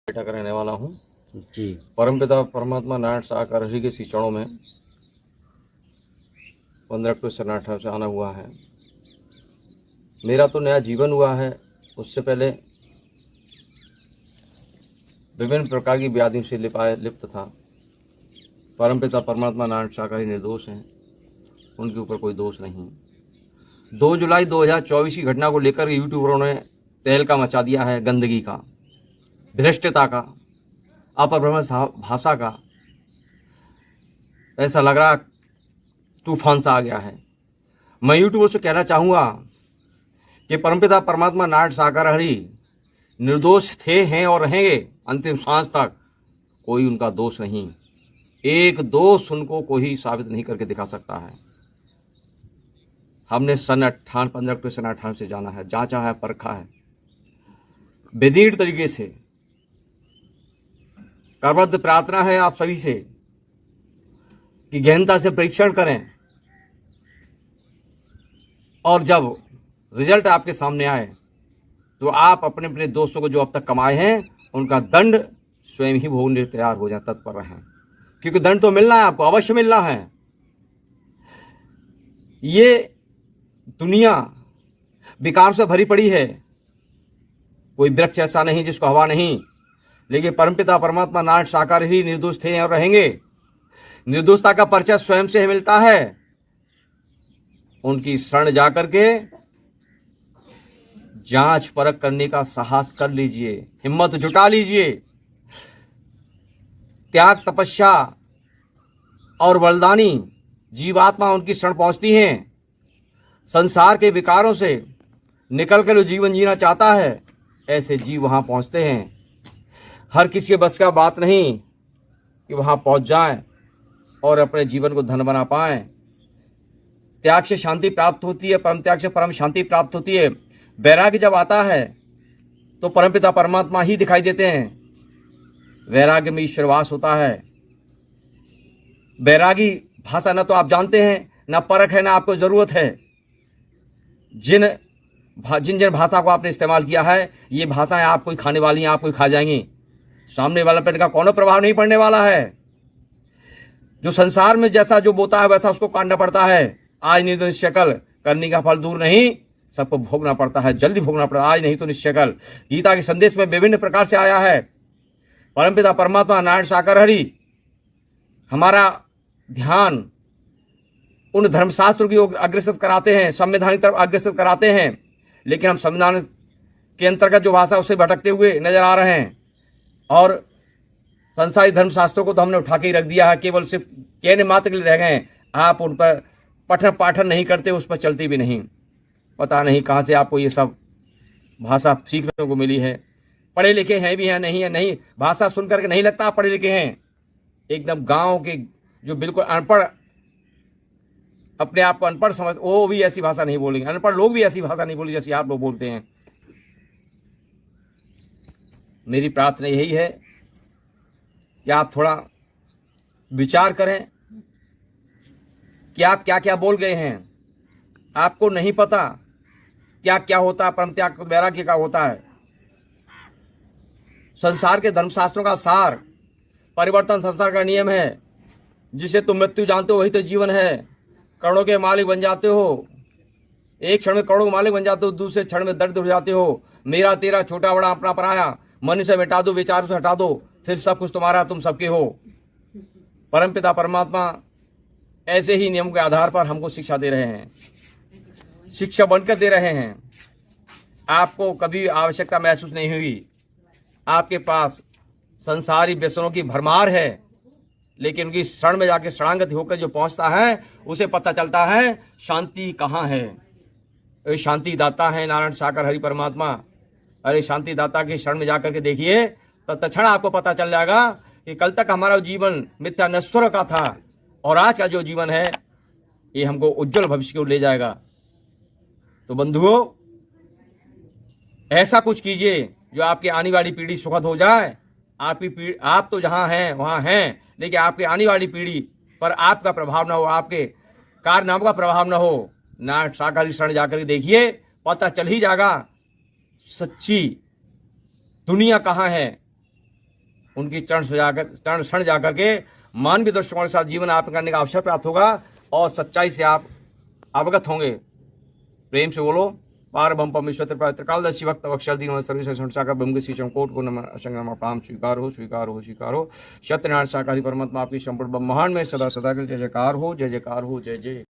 बेटा का रहने वाला हूँ जी। परमपिता परमात्मा नारायण साकार हरि के श्री चरणों में 15 अक्टूबर से 18 से आना हुआ है। मेरा तो नया जीवन हुआ है, उससे पहले विभिन्न प्रकार की व्याधियों से लिप्त था। परमपिता परमात्मा नारायण साकार निर्दोष हैं, उनके ऊपर कोई दोष नहीं। 2 जुलाई 2024 की घटना को लेकर यूट्यूबरों ने तहलका मचा दिया है, गंदगी का, भ्रष्टता का, अपभ्रंश भाषा का। ऐसा लग रहा तूफान सा आ गया है। मैं यूट्यूबर से कहना चाहूँगा कि परमपिता परमात्मा नारायण साकार हरि निर्दोष थे, हैं और रहेंगे अंतिम सांस तक। कोई उनका दोष नहीं, एक दोष उनको कोई साबित नहीं करके दिखा सकता है। हमने सन 15 अक्टूबर सन 18 से जाना है, जांचा है, परखा है, विधि तरीके से। करबद्ध प्रार्थना है आप सभी से कि गहनता से परीक्षण करें और जब रिजल्ट आपके सामने आए तो आप अपने अपने दोस्तों को जो अब तक कमाए हैं उनका दंड स्वयं ही भोगने तैयार हो जाए, तत्पर रहें, क्योंकि दंड तो मिलना है, आपको अवश्य मिलना है। ये दुनिया विकार से भरी पड़ी है, कोई वृक्ष ऐसा नहीं जिसको हवा नहीं, लेकिन परमपिता परमात्मा नारायण साकार ही निर्दोष थे और रहेंगे। निर्दोषता का परिचय स्वयं से मिलता है। उनकी शरण जाकर के जांच परख करने का साहस कर लीजिए, हिम्मत जुटा लीजिए। त्याग, तपस्या और बलिदानी जीवात्मा उनकी शरण पहुंचती हैं। संसार के विकारों से निकलकर जो जीवन जीना चाहता है, ऐसे जीव वहां पहुंचते हैं। हर किसी के बस का बात नहीं कि वहां पहुंच जाए और अपने जीवन को धन बना पाए। त्याग से शांति प्राप्त होती है, परम त्याग से परम शांति प्राप्त होती है। वैराग्य जब आता है तो परमपिता परमात्मा ही दिखाई देते हैं। वैराग्य में ईश्वर वास होता है। वैरागी भाषा न तो आप जानते हैं, न परख है, न आपको जरूरत है। जिन जिन भाषा को आपने इस्तेमाल किया है, ये भाषाएं आपको ही खाने वाली हैं, आपको ही खा जाएंगी। सामने वाला पे इनका कोनो प्रभाव नहीं पड़ने वाला है। जो संसार में जैसा जो बोता है वैसा उसको काटना पड़ता है। आज नहीं तो निश्चकल, करने का फल दूर नहीं, सबको भोगना पड़ता है, जल्दी भोगना पड़ता है। आज नहीं तो निश्चकल। गीता के संदेश में विभिन्न प्रकार से आया है। परमपिता परमात्मा नारायण साकार हरि हमारा ध्यान उन धर्मशास्त्रों की ओर अग्रसर कराते हैं, संविधान की तरफ अग्रसर कराते हैं, लेकिन हम संविधान के अंतर्गत जो भाषा उससे भटकते हुए नजर आ रहे हैं। और संसारी धर्मशास्त्रों को तो हमने उठा के ही रख दिया है, केवल सिर्फ कहने मात्र के लिए रह गए। आप उन पर पठन पाठन नहीं करते, उस पर चलते भी नहीं। पता नहीं कहाँ से आपको ये सब भाषा सीखने को मिली है। पढ़े लिखे हैं भी हैं, नहीं है नहीं, भाषा सुन करके नहीं लगता आप पढ़े लिखे हैं। एकदम गांव के जो बिल्कुल अनपढ़, अपने आप को अनपढ़ समझ, वो भी ऐसी भाषा नहीं बोलेंगे। अनपढ़ लोग भी ऐसी भाषा नहीं बोलेंगे जैसी आप लोग बोलते हैं। मेरी प्रार्थना यही है कि आप थोड़ा विचार करें कि आप क्या क्या बोल गए हैं। आपको नहीं पता त्याग क्या होता है, परम त्याग वैराग्य क्या होता है। संसार के धर्मशास्त्रों का सार परिवर्तन संसार का नियम है। जिसे तुम मृत्यु जानते हो वही तो जीवन है। करोड़ों के मालिक बन जाते हो, एक क्षण में करोड़ों के मालिक बन जाते हो, दूसरे क्षण में दर्द हो जाते हो। मेरा तेरा, छोटा बड़ा, अपना पराया, मन से मिटा दो, विचारों से हटा दो, फिर सब कुछ तुम्हारा, तुम सबके हो। परमपिता परमात्मा ऐसे ही नियम के आधार पर हमको शिक्षा दे रहे हैं, शिक्षा बनकर दे रहे हैं। आपको कभी आवश्यकता महसूस नहीं हुई। आपके पास संसारी व्यसनों की भरमार है, लेकिन उनकी शरण में जाके शरणागत होकर जो पहुंचता है उसे पता चलता है शांति कहाँ है। शांति दाता है नारायण साकार हरि परमात्मा। अरे शांति दाता की शरण में जाकर के देखिए, तो तत्क्षण आपको पता चल जाएगा कि कल तक हमारा जीवन मिथ्या नश्वर का था और आज का जो जीवन है ये हमको उज्जवल भविष्य की ओर ले जाएगा। तो बंधुओं, ऐसा कुछ कीजिए जो आपकी आने वाली पीढ़ी सुखद हो जाए। आप तो जहां हैं वहां हैं, लेकिन आपकी आने वाली पीढ़ी पर आपका प्रभाव न हो, आपके कारनामों का प्रभाव न हो। नारायण साकार शरण जाकर देखिए, पता चल ही जाएगा सच्ची दुनिया कहाँ है। उनकी चरण शरण जाकर के मानवीय दृष्टिकोण के साथ जीवन यापन करने का अवसर प्राप्त होगा और सच्चाई से आप अवगत होंगे। प्रेम से बोलो पार बम परमेश्वर त्रिकालदर्शी भक्त वत्सल दीन सर्विसाकर ब्रह्म शीशम कोट को नमः असंग प्राम स्वीकार हो स्वीकार हो स्वीकार हो। सत्यनारायण शाकाहारी परमात्मा आपकी संपूर्ण ब्रह्मांड में सदा सदा के जय जयकार हो जय जयकार हो जय जय।